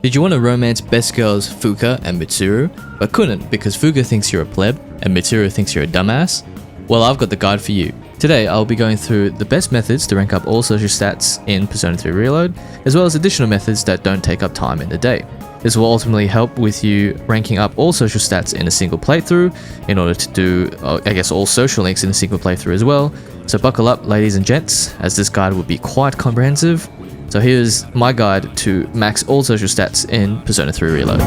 Did you want to romance best girls Fuka and Mitsuru, but couldn't because Fuka thinks you're a pleb and Mitsuru thinks you're a dumbass? Well, I've got the guide for you. Today, I'll be going through the best methods to rank up all social stats in Persona 3 Reload, as well as additional methods that don't take up time in the day. This will ultimately help with you ranking up all social stats in a single playthrough in order to do, all social links in a single playthrough as well. So buckle up, ladies and gents, as this guide will be quite comprehensive. So here's my guide to max all social stats in Persona 3 Reload.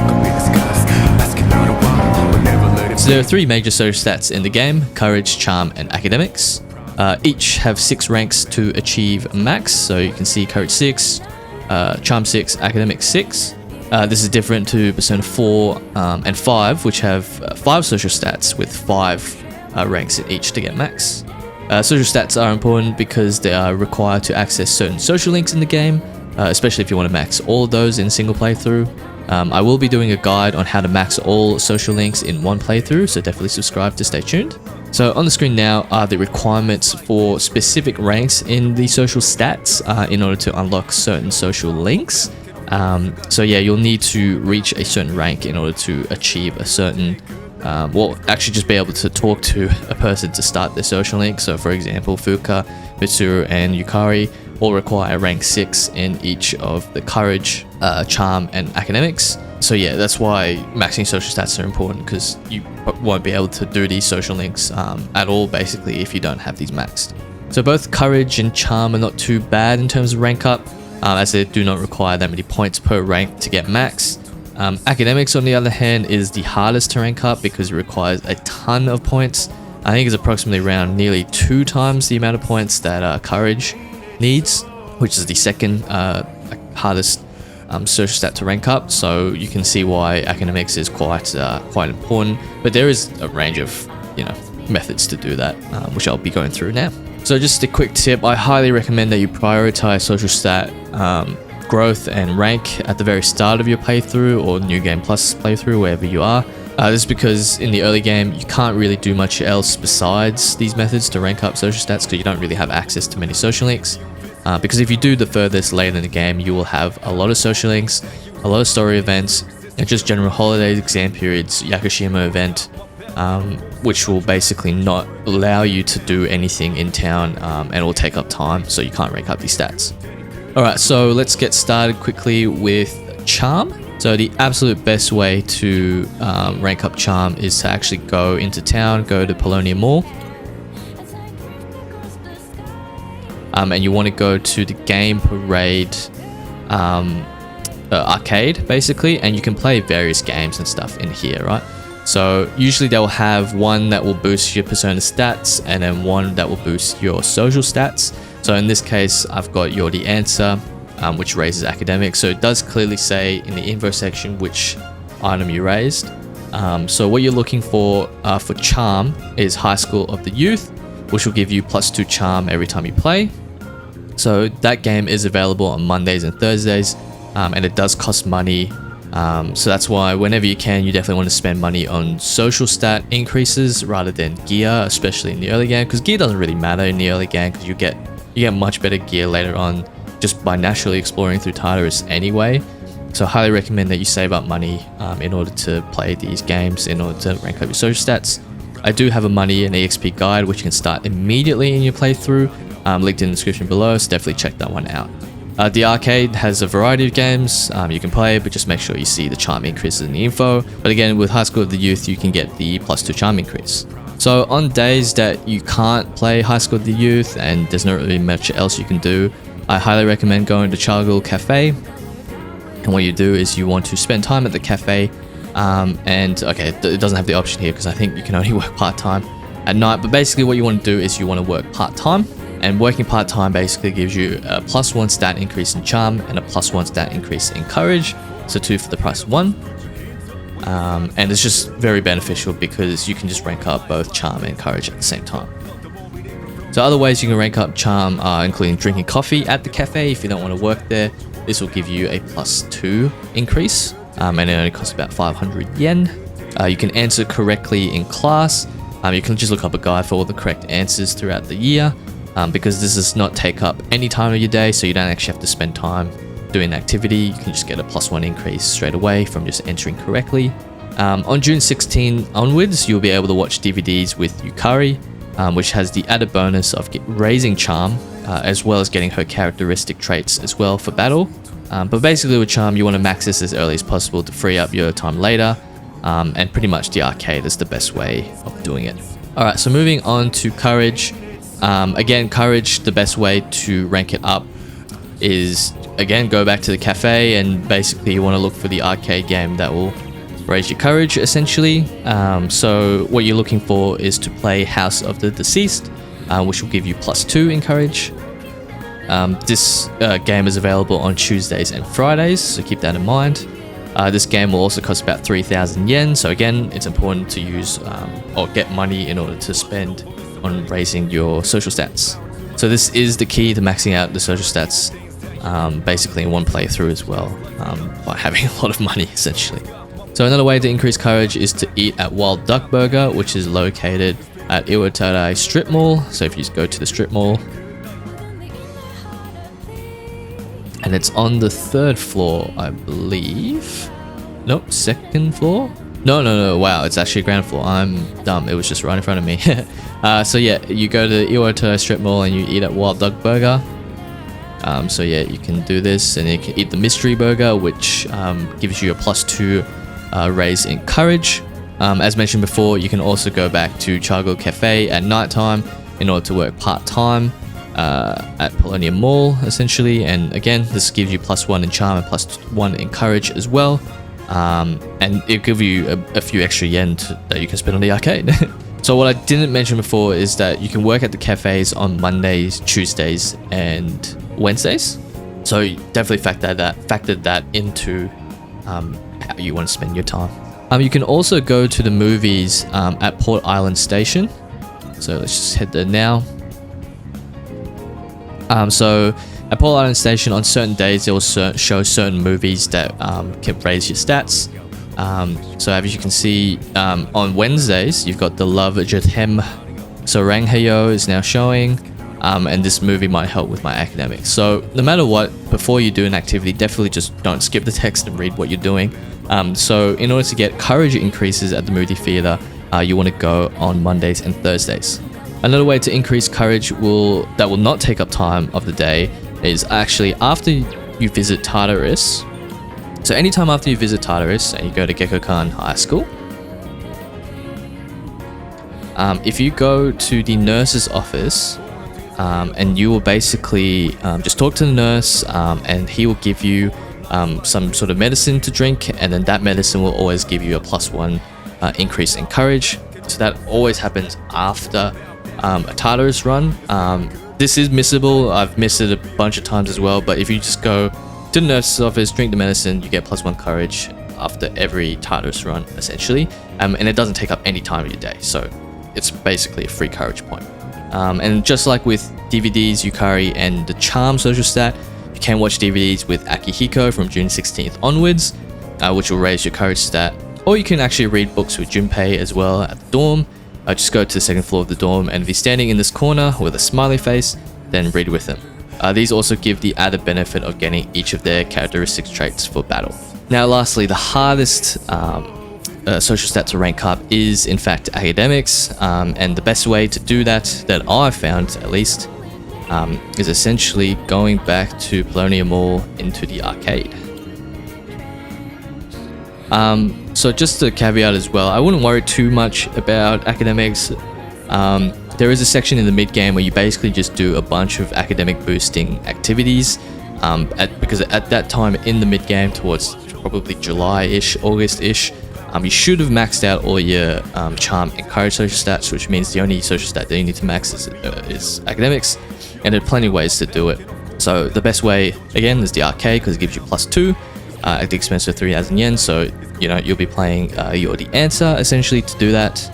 So there are 3 major social stats in the game: Courage, Charm, and Academics. Each have 6 ranks to achieve max, so you can see Courage 6, Charm 6, Academics 6. This is different to Persona 4 and 5, which have 5 social stats with 5 ranks in each to get max. Social stats are important because they are required to access certain social links in the game, especially if you want to max all of those in a single playthrough. I will be doing a guide on how to max all social links in one playthrough, so definitely subscribe to stay tuned. So on the screen now are the requirements for specific ranks in the social stats in order to unlock certain social links. So yeah, you'll need to reach a certain rank in order to achieve a certain actually just be able to talk to a person to start their social link. So for example, Fuka, Mitsuru, and Yukari all require rank 6 in each of the Courage, Charm, and Academics. So yeah, that's why maxing social stats are important, because you won't be able to do these social links at all basically if you don't have these maxed. So both Courage and Charm are not too bad in terms of rank up, as they do not require that many points per rank to get maxed. Academics, on the other hand, is the hardest to rank up because it requires a ton of points. I think it's approximately around nearly 2 times the amount of points that Courage needs, which is the second hardest social stat to rank up. So you can see why Academics is quite important. But there is a range of methods to do that, which I'll be going through now. So just a quick tip: I highly recommend that you prioritize social stat growth and rank at the very start of your playthrough or New Game Plus playthrough, wherever you are. This is because in the early game you can't really do much else besides these methods to rank up social stats, because you don't really have access to many social links. Because if you do the furthest later in the game, you will have a lot of social links, a lot of story events, and just general holidays, exam periods, Yakushima event, which will basically not allow you to do anything in town, and it will take up time, so you can't rank up these stats. Alright, so let's get started quickly with Charm. So the absolute best way to rank up Charm is to actually go into town, go to Polonia Mall. And you want to go to the Game Parade arcade, basically, and you can play various games and stuff in here, right? So usually they'll have one that will boost your Persona stats and then one that will boost your social stats. So in this case, I've got You're the Answer, which raises Academics. So it does clearly say in the info section which item you raised. So what you're looking for Charm is High School of the Youth, which will give you +2 Charm every time you play. So that game is available on Mondays and Thursdays, and it does cost money. So that's why whenever you can, you definitely want to spend money on social stat increases rather than gear, especially in the early game, because gear doesn't really matter in the early game because you get much better gear later on just by naturally exploring through Tartarus anyway. So I highly recommend that you save up money in order to play these games, in order to rank up your social stats. I do have a money and EXP guide which you can start immediately in your playthrough, linked in the description below, so definitely check that one out. The arcade has a variety of games you can play, but just make sure you see the charm increases in the info. But again, with High School of the Youth, you can get the +2 charm increase. So on days that you can't play High School of the Youth and there's not really much else you can do, I highly recommend going to Chargil Cafe. And what you do is you want to spend time at the cafe, it doesn't have the option here because I think you can only work part-time at night, but basically what you want to do is you want to work part-time, and working part-time basically gives you a +1 stat increase in Charm and a +1 stat increase in Courage, so 2 for the price of 1. And it's just very beneficial because you can just rank up both Charm and Courage at the same time. So other ways you can rank up Charm are including drinking coffee at the cafe if you don't want to work there. This will give you a +2 increase, and it only costs about 500 yen. You can answer correctly in class. You can just look up a guide for all the correct answers throughout the year, because this does not take up any time of your day, so you don't actually have to spend time doing an activity, you can just get a +1 increase straight away from just entering correctly. On June 16 onwards, you'll be able to watch DVDs with Yukari, which has the added bonus of raising charm, as well as getting her characteristic traits as well for battle. But basically with charm, you want to max this as early as possible to free up your time later, and pretty much the arcade is the best way of doing it. Alright, so moving on to courage. Again, courage, the best way to rank it up is, again, go back to the cafe, and basically you want to look for the arcade game that will raise your courage, essentially. So what you're looking for is to play House of the Deceased, which will give you +2 in courage. This game is available on Tuesdays and Fridays, so keep that in mind. This game will also cost about 3,000 yen, so again, it's important to use or get money in order to spend on raising your social stats. So this is the key to maxing out the social stats, basically in one playthrough as well, by having a lot of money, essentially. So another way to increase courage is to eat at Wild Duck Burger, which is located at Iwatadai Strip Mall. So if you just go to the strip mall, and it's on the 3rd floor, I believe. Nope, 2nd floor? No, wow, it's actually ground floor. I'm dumb, it was just right in front of me. So yeah, you go to Iwatadai Strip Mall and you eat at Wild Duck Burger. So yeah, you can do this, and you can eat the mystery burger, which gives you a +2 raise in courage. As mentioned before, you can also go back to Chargo Cafe at nighttime in order to work part-time at Paulownia Mall, essentially. And again, this gives you +1 in charm and +1 in courage as well. And it'll give you a few extra yen that you can spend on the arcade. So what I didn't mention before is that you can work at the cafes on Mondays, Tuesdays, and Wednesdays. So definitely factor that into how you want to spend your time. You can also go to the movies at Port Island Station. So let's just head there now. So at Port Island Station, on certain days, they will show certain movies that can raise your stats. So as you can see, on Wednesdays, you've got The Love Jethem Soranghayo is now showing. And this movie might help with my academics. So no matter what, before you do an activity, definitely just don't skip the text and read what you're doing. So in order to get courage increases at the movie theater, you want to go on Mondays and Thursdays. Another way to increase courage that will not take up time of the day is actually after you visit Tartarus. So anytime after you visit Tartarus and you go to Gekkokan High School, if you go to the nurse's office, and you will basically just talk to the nurse, and he will give you some sort of medicine to drink, and then that medicine will always give you a +1 increase in courage. So that always happens after a Tartarus run. This is missable. I've missed it a bunch of times as well, but if you just go to the nurse's office, drink the medicine, you get +1 courage after every Tartarus run, essentially. And it doesn't take up any time of your day, so it's basically a free courage point. And just like with DVDs, Yukari, and the Charm social stat, you can watch DVDs with Akihiko from June 16th onwards, which will raise your courage stat. Or you can actually read books with Junpei as well at the dorm. Just go to the 2nd floor of the dorm, and if he's standing in this corner with a smiley face, then read with him. These also give the added benefit of getting each of their characteristic traits for battle. Now lastly, the hardest social stat to rank up is in fact academics, and the best way to do that I've found at least, is essentially going back to Paulownia Mall into the arcade. So just a caveat as well, I wouldn't worry too much about academics. There is a section in the mid-game where you basically just do a bunch of academic boosting activities, because at that time in the mid-game, towards probably July-ish, August-ish, you should have maxed out all your charm and courage social stats, which means the only social stat that you need to max is academics, and there are plenty of ways to do it. So the best way, again, is the arcade, because it gives you +2 at the expense of 3,000 yen, so you'll be playing You're the Answer, essentially, to do that.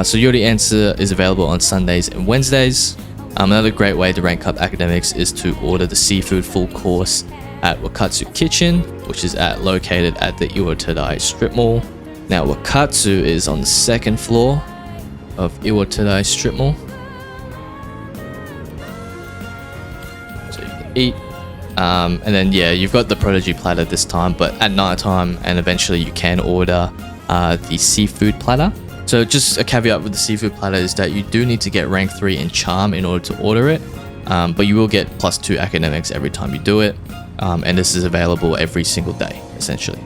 So You're the Answer is available on Sundays and Wednesdays. Another great way to rank up academics is to order the seafood full course at Wakatsu Kitchen, which is located at the Iwatadai Strip Mall. Now Wakatsu is on the 2nd floor of Iwatadai Strip Mall. So you can eat And then yeah, you've got the prodigy platter this time, but at night time, and eventually you can order the seafood platter. So just a caveat with the seafood platter is that you do need to get rank 3 in charm in order to order it, but you will get +2 academics every time you do it, and this is available every single day essentially.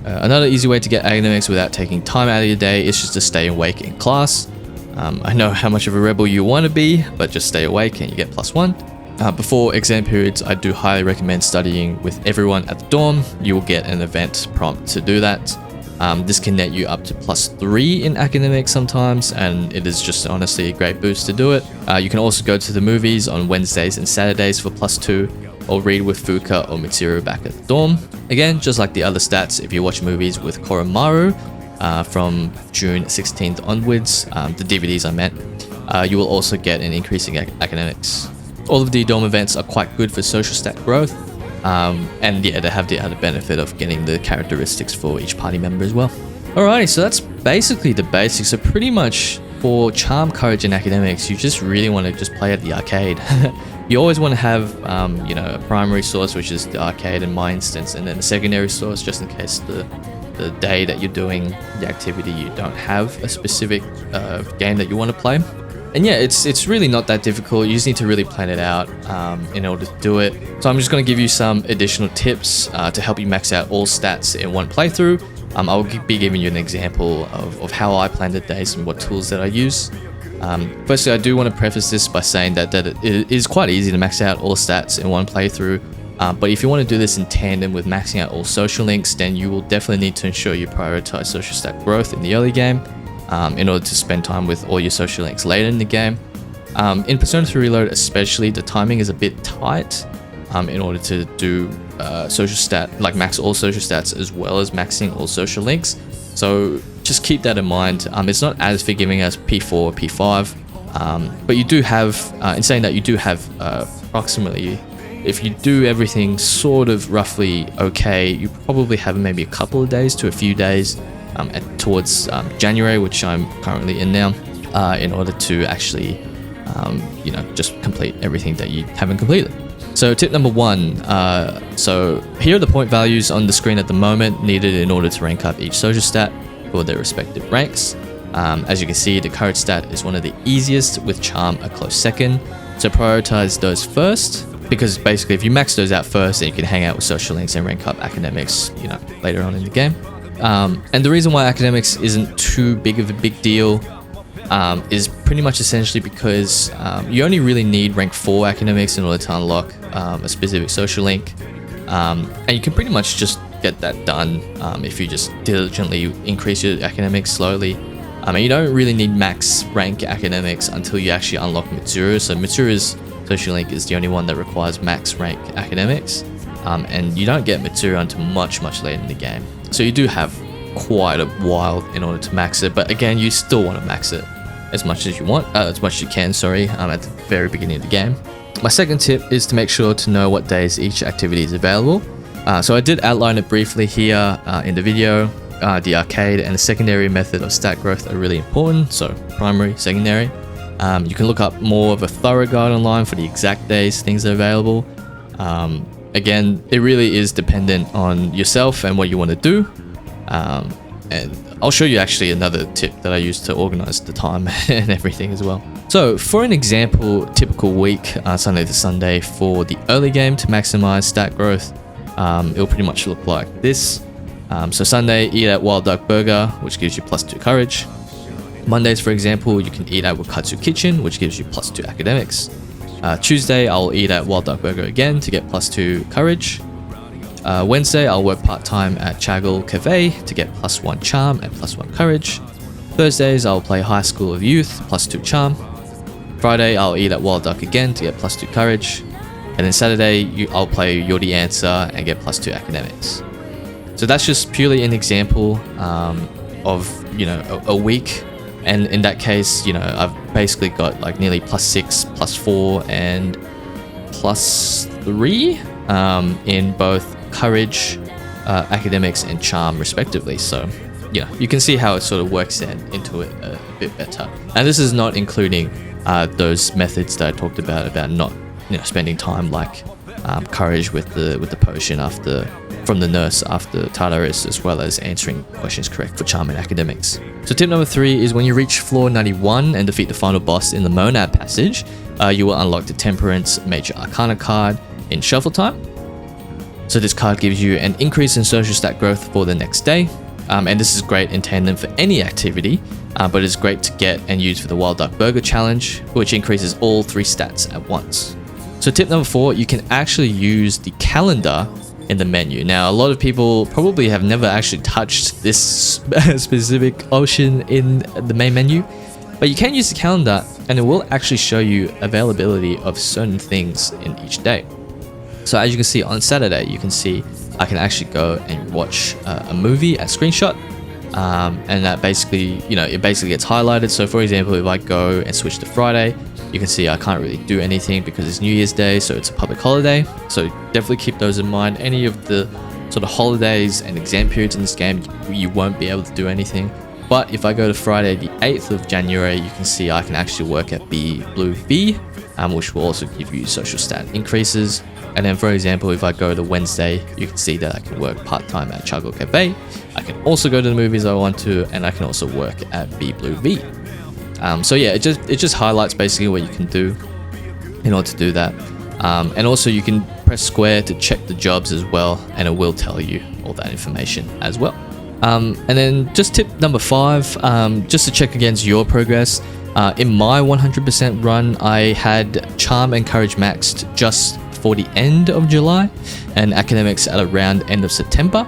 Another easy way to get academics without taking time out of your day is just to stay awake in class. I know how much of a rebel you want to be, but just stay awake and you get +1. Before exam periods, I do highly recommend studying with everyone at the dorm. You will get an event prompt to do that. This can net you up to +3 in academics sometimes, and it is just honestly a great boost to do it. You can also go to the movies on Wednesdays and Saturdays for +2, or read with Fuka or Mitsuru back at the dorm. Again, just like the other stats, if you watch movies with Koromaru from June 16th onwards, the DVDs I meant, you will also get an increase in academics. All of the dorm events are quite good for social stat growth, and yeah, they have the added benefit of getting the characteristics for each party member as well. Alrighty, so that's basically the basics. So pretty much for charm, courage, and academics, you just really want to just play at the arcade. You always want to have, you know, a primary source, which is the arcade in my instance, and then a secondary source just in case the day that you're doing the activity you don't have a specific game that you want to play. And yeah, it's really not that difficult. You just need to really plan it out in order to do it. So I'm just going to give you some additional tips to help you max out all stats in one playthrough. I'll be giving you an example of how I plan the days and what tools that I use. Firstly, I do want to preface this by saying that it is quite easy to max out all stats in one playthrough. But if you want to do this in tandem with maxing out all social links, then you will definitely need to ensure you prioritize social stat growth in the early game, in order to spend time with all your social links later in the game. In Persona 3 Reload especially, the timing is a bit tight in order to do social stat, like max all social stats as well as maxing all social links. So just keep that in mind. It's not as forgiving as P4 or P5, but you do have, in saying that, you do have approximately, if you do everything sort of roughly okay, you probably have maybe a couple of days to a few days towards January, which I'm currently in now, in order to actually, you know, just complete everything that you haven't completed. So tip number 1, so here are the point values on the screen at the moment needed in order to rank up each social stat for their respective ranks. As you can see, the courage stat is one of the easiest, with charm a close second. So prioritize those first, because basically if you max those out first, then you can hang out with social links and rank up academics, you know, later on in the game. And the reason why academics isn't too big of a big deal is pretty much essentially because you only really need rank 4 academics in order to unlock a specific social link, and you can pretty much just get that done if you just diligently increase your academics slowly. And you don't really need max rank academics until you actually unlock Mitsuru. So Mitsuru's social link is the only one that requires max rank academics, and you don't get Mitsuru until much later in the game. So you do have quite a while in order to max it, but again, you still want to max it as much as you want, as much as you can, sorry, at the very beginning of the game. My second tip is to make sure to know what days each activity is available. So I did outline it briefly here in the video. The arcade and the secondary method of stat growth are really important, so primary, secondary. You can look up more of a thorough guide online for the exact days things are available. Again, it really is dependent on yourself and what you want to do. And I'll show you actually another tip that I use to organize the time and everything as well. So for an example, typical week, Sunday to Sunday for the early game to maximize stat growth, it'll pretty much look like this. So Sunday, eat at Wild Duck Burger, which gives you +2 courage. Mondays, for example, you can eat at Wakatsu Kitchen, which gives you +2 academics. Tuesday, I'll eat at Wild Duck Burger again to get +2 courage. Wednesday, I'll work part-time at Chagall Cafe to get +1 charm and +1 courage. Thursdays, I'll play High School of Youth, +2 charm. Friday, I'll eat at Wild Duck again to get +2 courage. And then Saturday, I'll play Yordi Answer and get +2 academics. So that's just purely an example of, you know, a week. And in that case, you know, I've basically got like nearly +6, +4, and +3 in both courage, academics, and charm respectively. So yeah, you can see how it sort of works into it a bit better. And this is not including those methods that I talked about not, you know, spending time like courage with the potion from the nurse after Tartarus, as well as answering questions correct for charm and academics. So tip number 3 is when you reach floor 91 and defeat the final boss in the Monad passage, you will unlock the Temperance Major Arcana card in Shuffle Time. So this card gives you an increase in social stat growth for the next day, and this is great in tandem for any activity, but it's great to get and use for the Wild Duck Burger Challenge, which increases all 3 stats at once. So tip number 4, you can actually use the calendar in the menu. Now, a lot of people probably have never actually touched this specific option in the main menu, but you can use the calendar and it will actually show you availability of certain things in each day. So as you can see on Saturday, you can see I can actually go and watch a movie at Screenshot, and that basically, it basically gets highlighted. So for example, if I go and switch to Friday, you can see I can't really do anything because it's New Year's Day, so it's a public holiday. So definitely keep those in mind. Any of the sort of holidays and exam periods in this game, you won't be able to do anything. But if I go to Friday the 8th of January, you can see I can actually work at Blue V, which will also give you social stat increases. And then for example, if I go to Wednesday, you can see that I can work part-time at Chuggle Cafe. I can also go to the movies I want to, and I can also work at Blue V. So yeah, it just highlights basically what you can do in order to do that. And also you can press square to check the jobs as well, and it will tell you all that information as well. And then just tip number 5, just to check against your progress. In my 100% run, I had Charm and Courage maxed just for the end of July, and Academics at around end of September.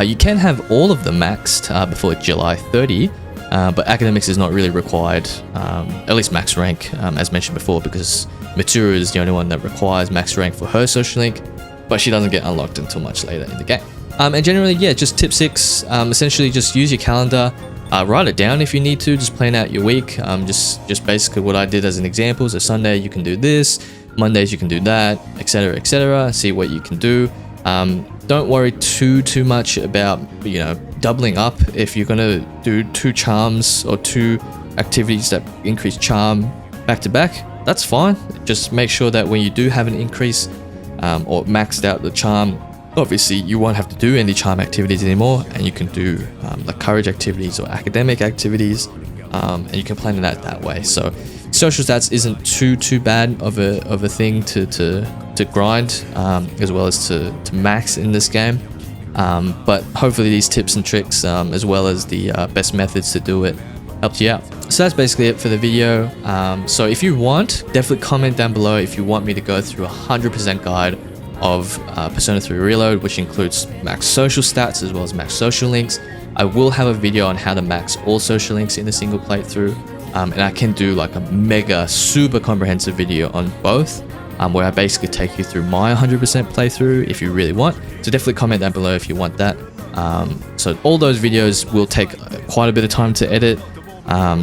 You can have all of them maxed before July 30, but Academics is not really required, at least max rank, as mentioned before, because Matsuru is the only one that requires max rank for her social link, but she doesn't get unlocked until much later in the game. And generally, yeah, just tip 6, essentially just use your calendar, write it down if you need to, just plan out your week. Just basically what I did as an example. So Sunday you can do this, Mondays you can do that, etc, etc. See what you can do. Don't worry too much about doubling up. If you're gonna do 2 charms or 2 activities that increase charm back to back, that's fine. Just make sure that when you do have an increase or maxed out the charm, obviously you won't have to do any charm activities anymore, and you can do like courage activities or academic activities, and you can plan it out that way. So social stats isn't too bad of a thing to grind, as well as to max in this game. But hopefully these tips and tricks, as well as the best methods to do it, helped you out. So that's basically it for the video. So if you want, definitely comment down below if you want me to go through a 100% guide of Persona 3 Reload, which includes max social stats as well as max social links. I will have a video on how to max all social links in a single playthrough, and I can do like a mega super comprehensive video on both, where I basically take you through my 100% playthrough if you really want. So definitely comment down below if you want that. So all those videos will take quite a bit of time to edit,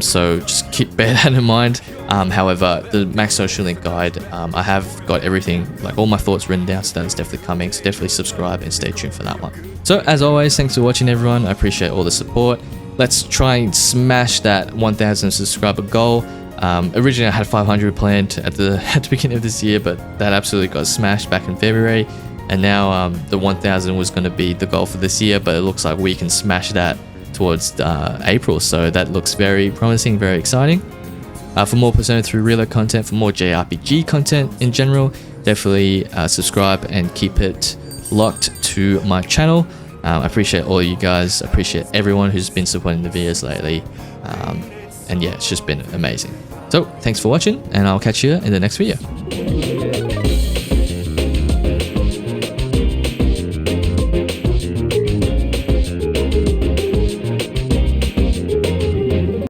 so just bear that in mind. However, the max social link guide, I have got everything, like all my thoughts written down, so that is definitely coming. So definitely subscribe and stay tuned for that one. So as always, thanks for watching everyone. I appreciate all the support. Let's try and smash that 1,000 subscriber goal. Originally I had 500 planned at the beginning of this year, but that absolutely got smashed back in February. And now the 1,000 was going to be the goal for this year, but it looks like we can smash that towards April. So that looks very promising, very exciting. For more Persona 3 Reload content, for more JRPG content in general, definitely subscribe and keep it locked to my channel. I appreciate all of you guys. I appreciate everyone who's been supporting the videos lately. And yeah, it's just been amazing. So thanks for watching, and I'll catch you in the next video.